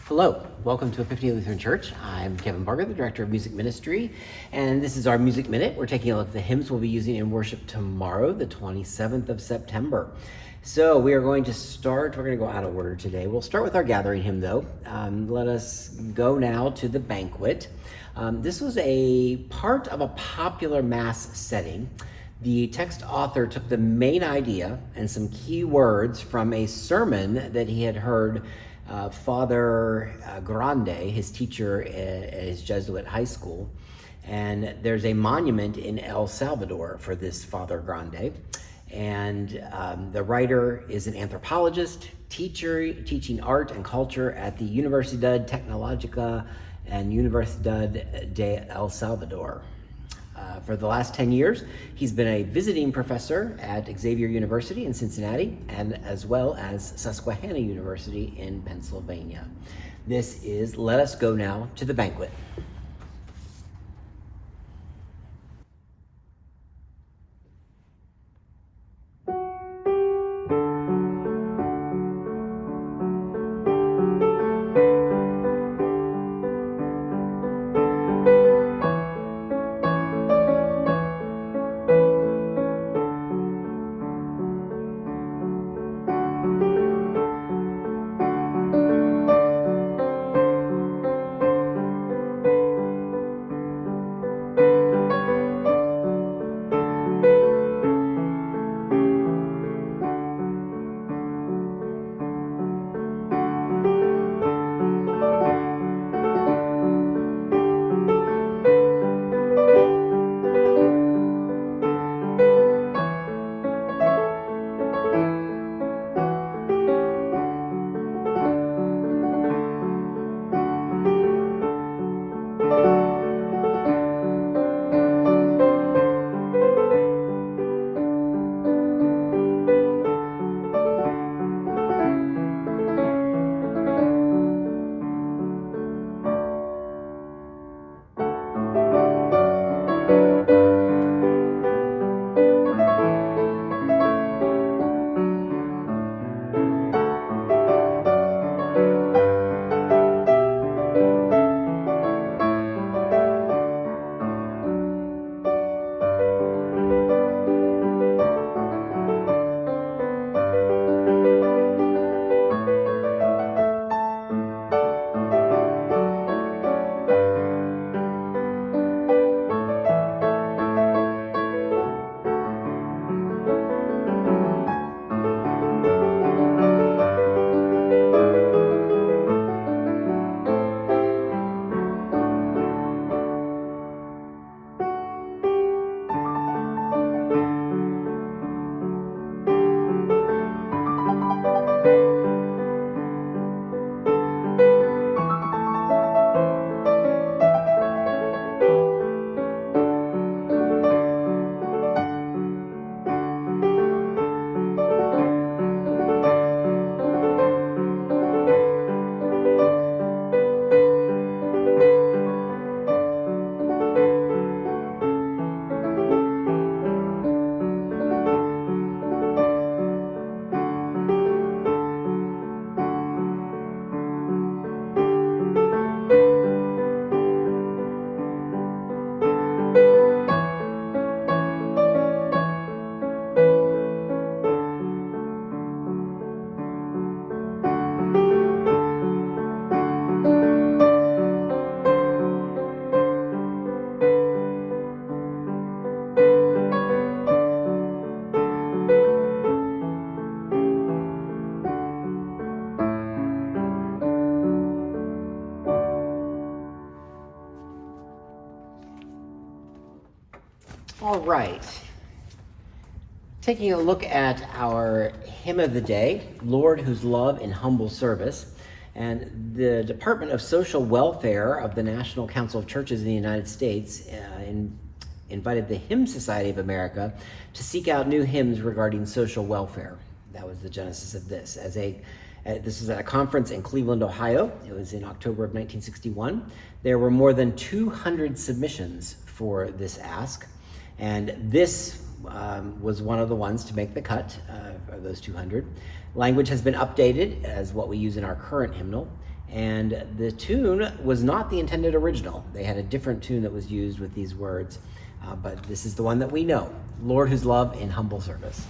Hello, welcome to Epiphany Lutheran Church. I'm Kevin Barger, the Director of Music Ministry, and this is our Music Minute. We're taking a look at the hymns we'll be using in worship tomorrow, the 27th of September. So we're going to go out of order today. We'll start with our gathering hymn though. Let us go now to the banquet. This was a part of a popular Mass setting. The text author took the main idea and some key words from a sermon that he had heard Father Grande, his teacher at his Jesuit high school. And there's a monument in El Salvador for this Father Grande. And the writer is an anthropologist, teacher, teaching art and culture at the Universidad Tecnológica and Universidad de El Salvador. For the last 10 years, he's been a visiting professor at Xavier University in Cincinnati and as well as Susquehanna University in Pennsylvania. This is Let Us Go Now to the Banquet. All right, taking a look at our hymn of the day, Lord Whose Love in Humble Service, and the Department of Social Welfare of the National Council of Churches in the United States invited the Hymn Society of America to seek out new hymns regarding social welfare. That was the genesis of this. This was at a conference in Cleveland, Ohio. It was in October of 1961. There were more than 200 submissions for this ask. And this was one of the ones to make the cut of those 200. Language has been updated as what we use in our current hymnal. And the tune was not the intended original. They had a different tune that was used with these words, but this is the one that we know, Lord Whose Love in Humble Service.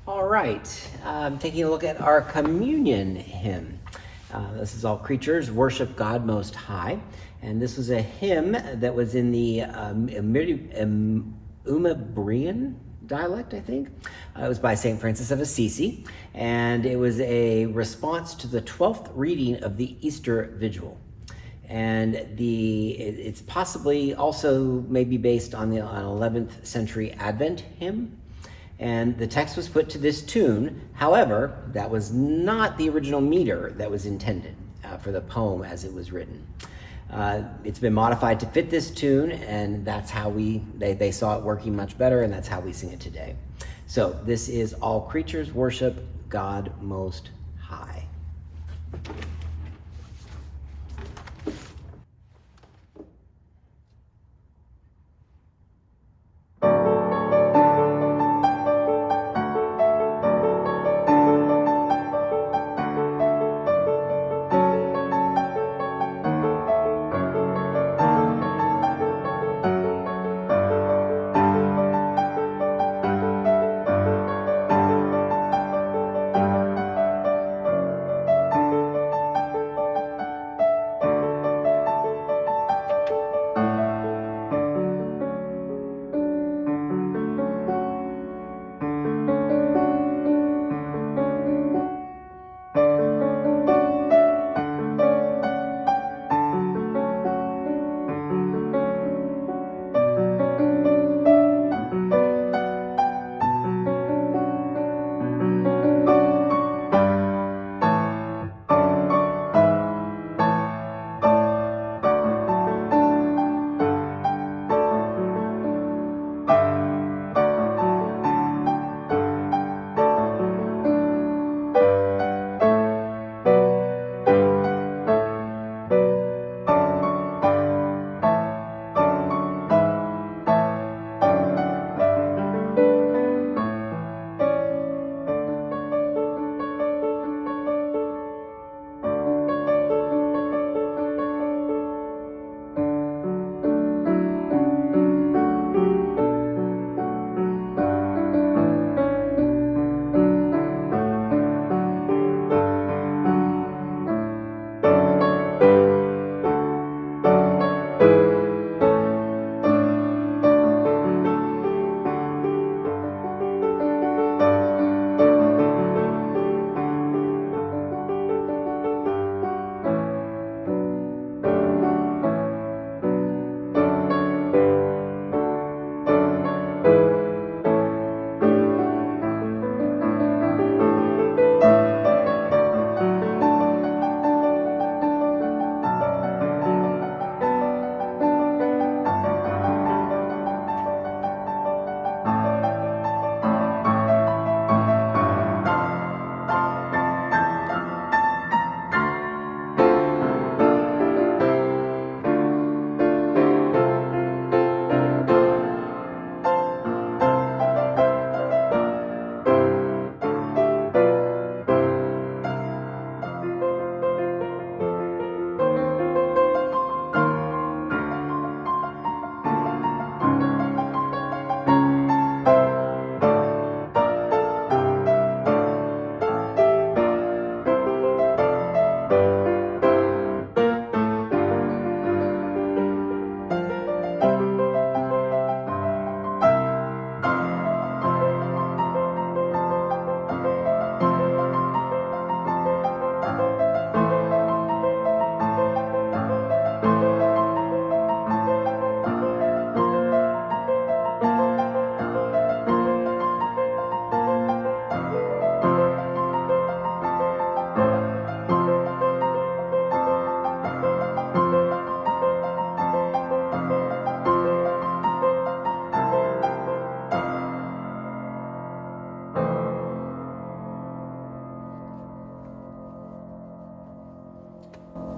All right, taking a look at our communion hymn. This is All Creatures Worship God Most High. And this was a hymn that was in the Umbrian dialect, I think. It was by St. Francis of Assisi. And it was a response to the 12th reading of the Easter Vigil. And it's possibly also maybe based on an 11th century Advent hymn. And the text was put to this tune. However, that was not the original meter that was intended for the poem as it was written. It's been modified to fit this tune, and that's how they saw it working much better, and that's how we sing it today. So this is All Creatures Worship God Most High.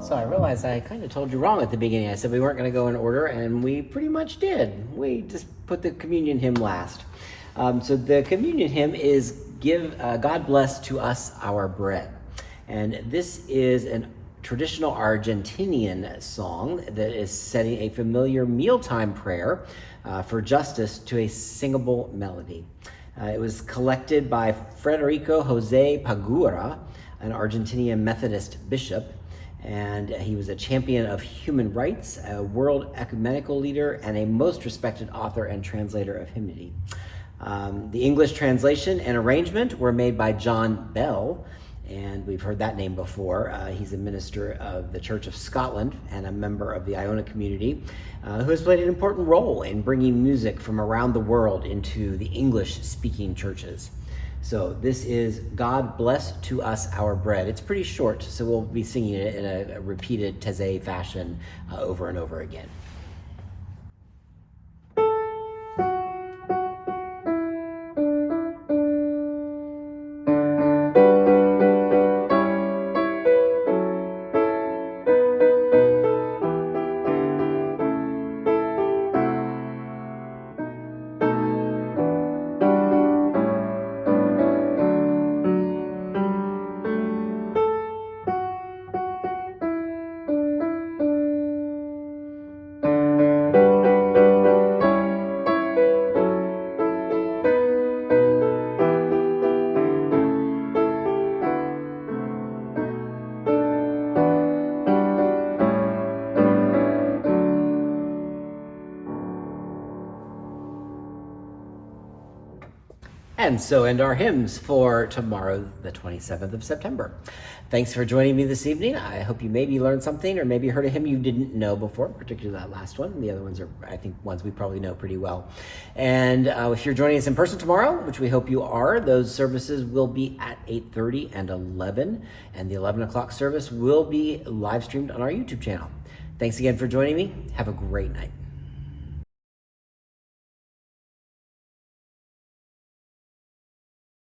So I realized I kind of told you wrong at the beginning. I said we weren't going to go in order, and we pretty much did. We just put the communion hymn last. So the communion hymn is "Give God Bless to Us Our Bread," and this is a traditional Argentinian song that is setting a familiar mealtime prayer for justice to a singable melody. It was collected by Federico Jose Pagura, an Argentinian Methodist bishop, and he was a champion of human rights, a world ecumenical leader, and a most respected author and translator of hymnody. The English translation and arrangement were made by John Bell, and we've heard that name before. He's a minister of the Church of Scotland and a member of the Iona community, who has played an important role in bringing music from around the world into the English-speaking churches. So this is "God Bless to Us Our Bread." It's pretty short, so we'll be singing it in a repeated Taizé fashion over and over again. And so end our hymns for tomorrow, the 27th of September. Thanks for joining me this evening. I hope you maybe learned something or maybe heard a hymn you didn't know before, particularly that last one. The other ones are, I think, ones we probably know pretty well. And if you're joining us in person tomorrow, which we hope you are, those services will be at 8:30 and 11. And the 11 o'clock service will be live streamed on our YouTube channel. Thanks again for joining me. Have a great night.